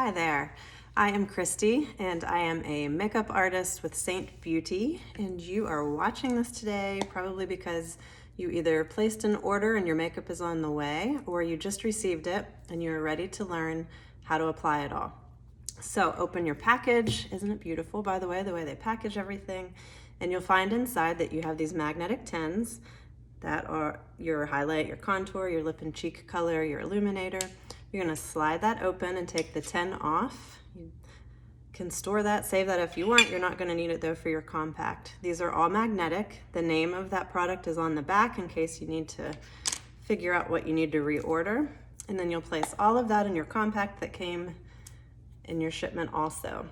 Hi there, I am Christy and I am a makeup artist with Seint Beauty, and you are watching this today probably because you either placed an order and your makeup is on the way, or you just received it and you're ready to learn how to apply it all. So open your package. Isn't it beautiful, by the way they package everything? And you'll find inside that you have these magnetic tins that are your highlight, your contour, your lip and cheek color, your illuminator. You're gonna slide that open and take the tin off. You can store that, save that if you want. You're not gonna need it though for your compact. These are all magnetic. The name of that product is on the back in case you need to figure out what you need to reorder. And then you'll place all of that in your compact that came in your shipment also.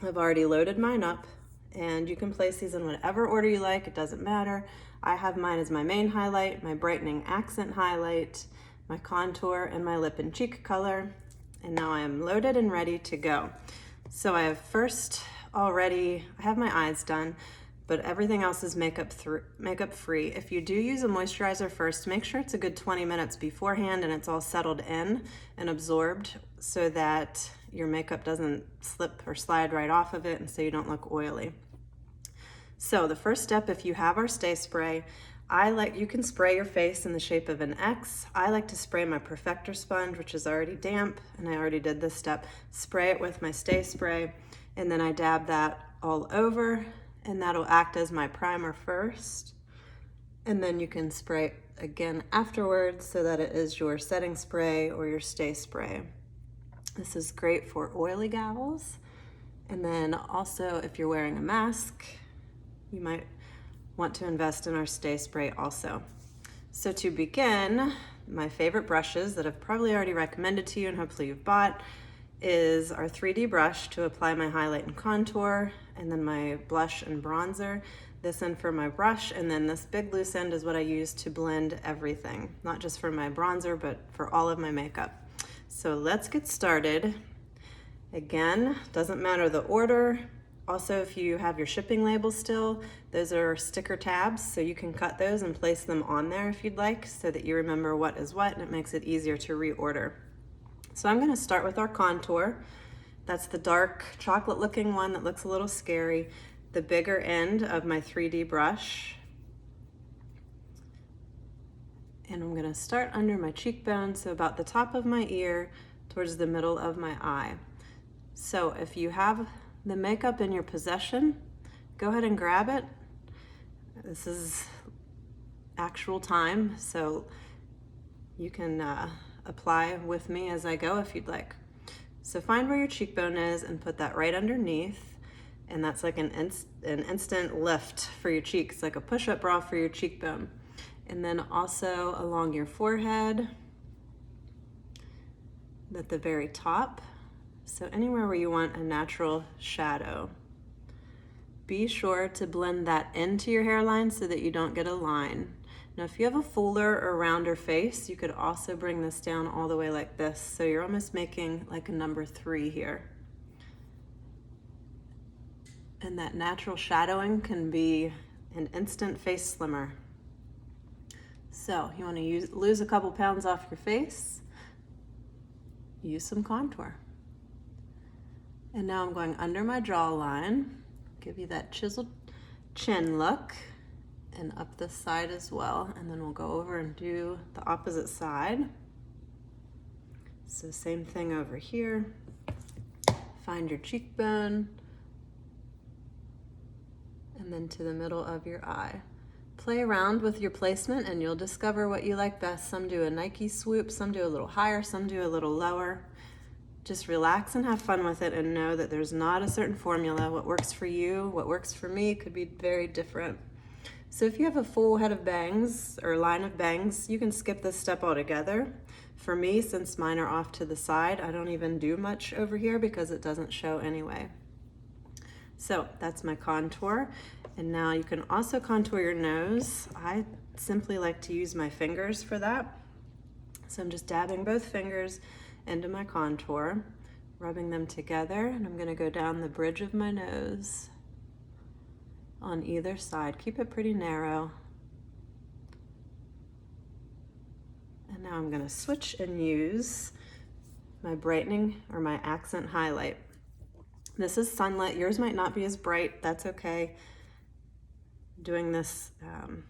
I've already loaded mine up, and you can place these in whatever order you like, it doesn't matter. I have mine as my main highlight, my brightening accent highlight, my contour, and my lip and cheek color. And now I am loaded and ready to go. So I have I have my eyes done, but everything else is makeup free. If you do use a moisturizer first, make sure it's a good 20 minutes beforehand and it's all settled in and absorbed so that your makeup doesn't slip or slide right off of it and so you don't look oily. So the first step, if you have our stay spray, you can spray your face in the shape of an X. I like to spray my perfector sponge, which is already damp, and I already did this step. Spray it with my stay spray, and then I dab that all over, and that'll act as my primer first. And then you can spray it again afterwards so that it is your setting spray or your stay spray. This is great for oily gals. And then also if you're wearing a mask, you might want to invest in our stay spray also. So to begin, my favorite brushes that I've probably already recommended to you and hopefully you've bought is our 3D brush to apply my highlight and contour, and then my blush and bronzer. This end for my brush, and then this big loose end is what I use to blend everything, not just for my bronzer, but for all of my makeup. So let's get started. Again, doesn't matter the order. Also, if you have your shipping labels still, those are sticker tabs, so you can cut those and place them on there if you'd like, so that you remember what is what, and it makes it easier to reorder. So I'm gonna start with our contour. That's the dark chocolate looking one that looks a little scary. The bigger end of my 3D brush. And I'm gonna start under my cheekbone, so about the top of my ear towards the middle of my eye. So if you have the makeup in your possession, go ahead and grab it. This is actual time, so you can apply with me as I go if you'd like. So find where your cheekbone is and put that right underneath, and that's like an instant lift for your cheeks, like a push-up bra for your cheekbone. And then also along your forehead, at the very top. So anywhere where you want a natural shadow. Be sure to blend that into your hairline so that you don't get a line. Now if you have a fuller or rounder face, you could also bring this down all the way like this, so you're almost making like a number 3 here. And that natural shadowing can be an instant face slimmer. So you want to lose a couple pounds off your face, use some contour. And now I'm going under my jawline, give you that chiseled chin look, and up this side as well. And then we'll go over and do the opposite side. So same thing over here. Find your cheekbone, and then to the middle of your eye. Play around with your placement and you'll discover what you like best. Some do a Nike swoop, some do a little higher, some do a little lower. Just relax and have fun with it, and know that there's not a certain formula. What works for you, what works for me could be very different. So if you have a full head of bangs or line of bangs, you can skip this step altogether. For me, since mine are off to the side, I don't even do much over here because it doesn't show anyway. So that's my contour. And now you can also contour your nose. I simply like to use my fingers for that. So I'm just dabbing both fingers into my contour, rubbing them together, and I'm gonna go down the bridge of my nose on either side. Keep it pretty narrow. And now I'm gonna switch and use my brightening or my accent highlight. This is Sunlit. Yours might not be as bright. That's okay. Doing this, and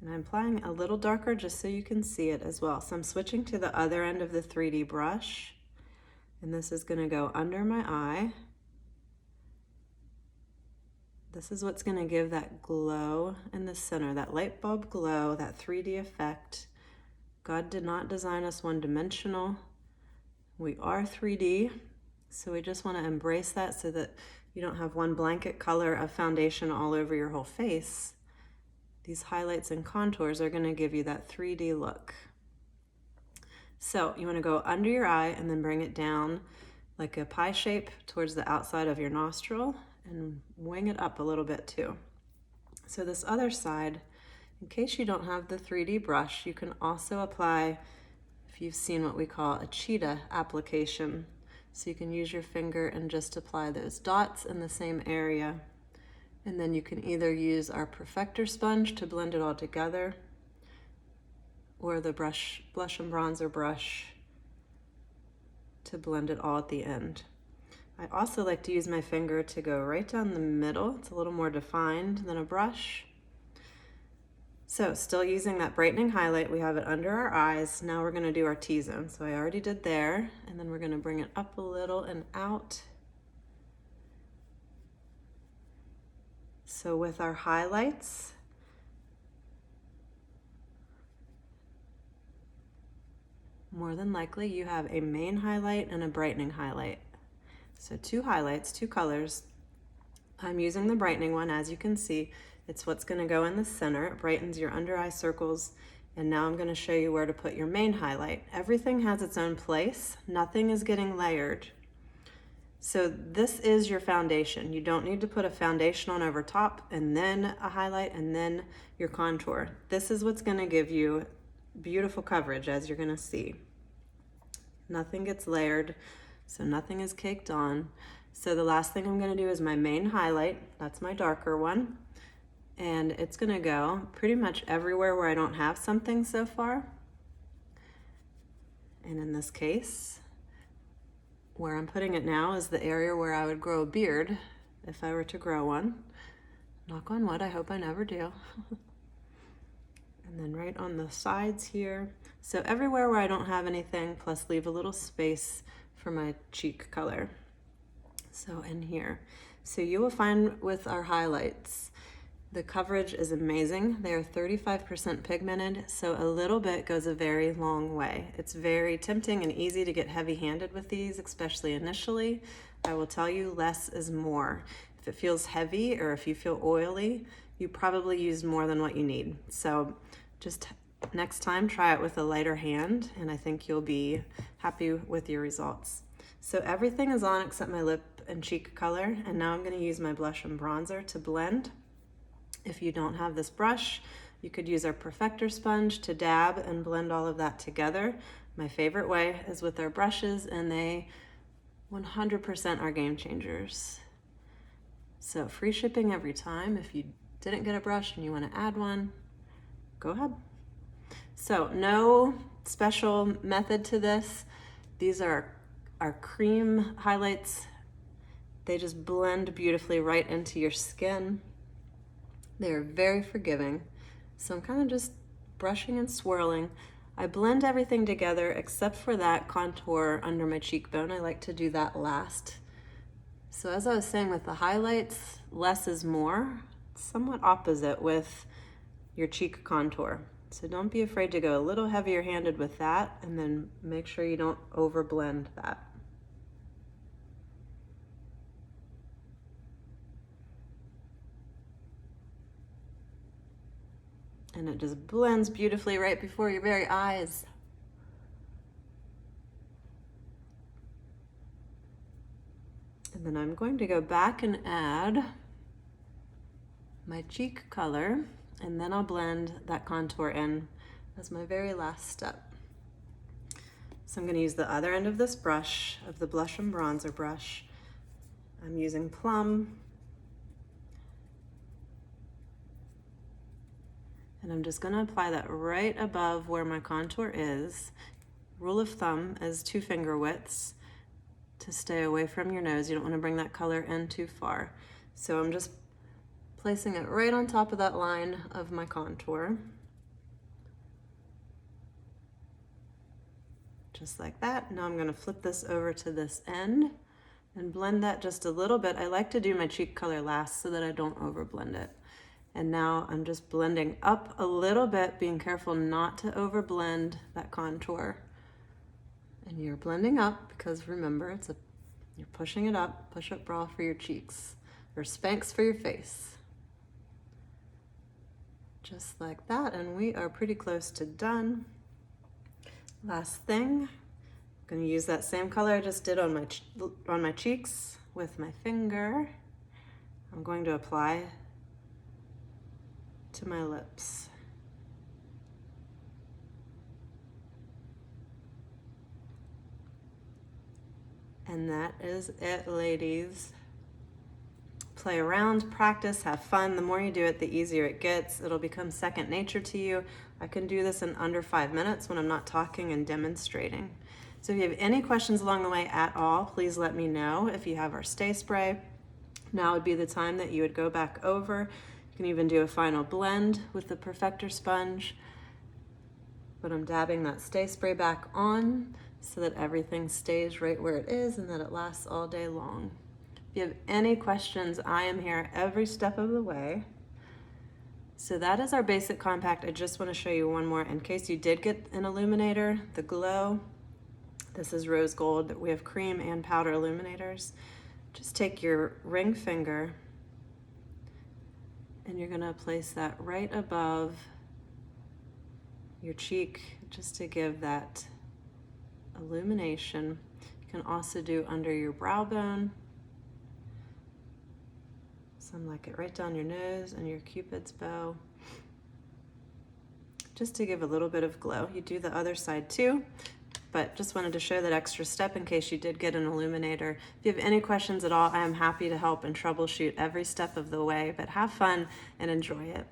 I'm applying a little darker just so you can see it as well. So I'm switching to the other end of the 3D brush, and this is going to go under my eye. This is what's going to give that glow in the center, that light bulb glow, that 3D effect. God did not design us one-dimensional. We are 3D, so we just want to embrace that so that you don't have one blanket color of foundation all over your whole face. These highlights and contours are going to give you that 3D look. So you want to go under your eye and then bring it down like a pie shape towards the outside of your nostril and wing it up a little bit too. So this other side, in case you don't have the 3D brush, you can also apply, if you've seen what we call a cheetah application. So you can use your finger and just apply those dots in the same area. And then you can either use our perfector sponge to blend it all together, or the blush and bronzer brush to blend it all at the end. I also like to use my finger to go right down the middle. It's a little more defined than a brush. So still using that brightening highlight, we have it under our eyes. Now we're gonna do our T-zone. So I already did there, and then we're gonna bring it up a little and out. So with our highlights, more than likely you have a main highlight and a brightening highlight. So 2 highlights, 2 colors. I'm using the brightening one, as you can see. It's what's going to go in the center. It brightens your under eye circles. And now I'm going to show you where to put your main highlight. Everything has its own place. Nothing is getting layered. So this is your foundation. You don't need to put a foundation on over top and then a highlight and then your contour. This is what's going to give you beautiful coverage, as you're going to see. Nothing gets layered, so nothing is caked on. So the last thing I'm going to do is my main highlight. That's my darker one. And it's going to go pretty much everywhere where I don't have something so far. And in this case, where I'm putting it now is the area where I would grow a beard if I were to grow one. Knock on wood, I hope I never do. And then right on the sides here. So everywhere where I don't have anything, plus leave a little space for my cheek color. So in here. So you will find with our highlights, the coverage is amazing. They are 35% pigmented, so a little bit goes a very long way. It's very tempting and easy to get heavy-handed with these, especially initially. I will tell you, less is more. If it feels heavy or if you feel oily, you probably used more than what you need. So just next time, try it with a lighter hand, and I think you'll be happy with your results. So everything is on except my lip and cheek color, and now I'm going to use my blush and bronzer to blend. If you don't have this brush, you could use our perfector sponge to dab and blend all of that together. My favorite way is with our brushes, and they 100% are game changers. So free shipping every time. If you didn't get a brush and you want to add one, go ahead. So no special method to this. These are our cream highlights. They just blend beautifully right into your skin. They're very forgiving. So I'm kind of just brushing and swirling. I blend everything together except for that contour under my cheekbone. I like to do that last. So as I was saying with the highlights, less is more. It's somewhat opposite with your cheek contour. So don't be afraid to go a little heavier handed with that, and then make sure you don't over blend that. And it just blends beautifully right before your very eyes. And then I'm going to go back and add my cheek color, and then I'll blend that contour in as my very last step. So I'm going to use the other end of this brush, of the blush and bronzer brush. I'm using Plum. And I'm just going to apply that right above where my contour is. rule of thumb is 2 finger widths to stay away from your nose. You don't want to bring that color in too far. So I'm just placing it right on top of that line of my contour. Just like that. Now I'm going to flip this over to this end and blend that just a little bit. I like to do my cheek color last so that I don't over blend it. And now I'm just blending up a little bit, being careful not to over blend that contour. And you're blending up because remember, you're pushing it up, push-up bra for your cheeks, or Spanx for your face. Just like that, and we are pretty close to done. Last thing, I'm going to use that same color I just did on my cheeks with my finger. I'm going to apply to my lips. And that is it, ladies. Play around, practice, have fun. The more you do it, the easier it gets. It'll become second nature to you. I can do this in under 5 minutes when I'm not talking and demonstrating. So if you have any questions along the way at all, please let me know. If you have our stay spray, now would be the time that you would go back over. You can even do a final blend with the Perfector sponge. But I'm dabbing that stay spray back on so that everything stays right where it is and that it lasts all day long. If you have any questions, I am here every step of the way. So that is our basic compact. I just want to show you one more in case you did get an illuminator, the Glow. This is rose gold. We have cream and powder illuminators. Just take your ring finger and you're going to place that right above your cheek just to give that illumination. You can also do under your brow bone. Some like it right down your nose and your Cupid's bow. Just to give a little bit of glow. You do the other side too, but just wanted to show that extra step in case you did get an illuminator. If you have any questions at all, I am happy to help and troubleshoot every step of the way, but have fun and enjoy it.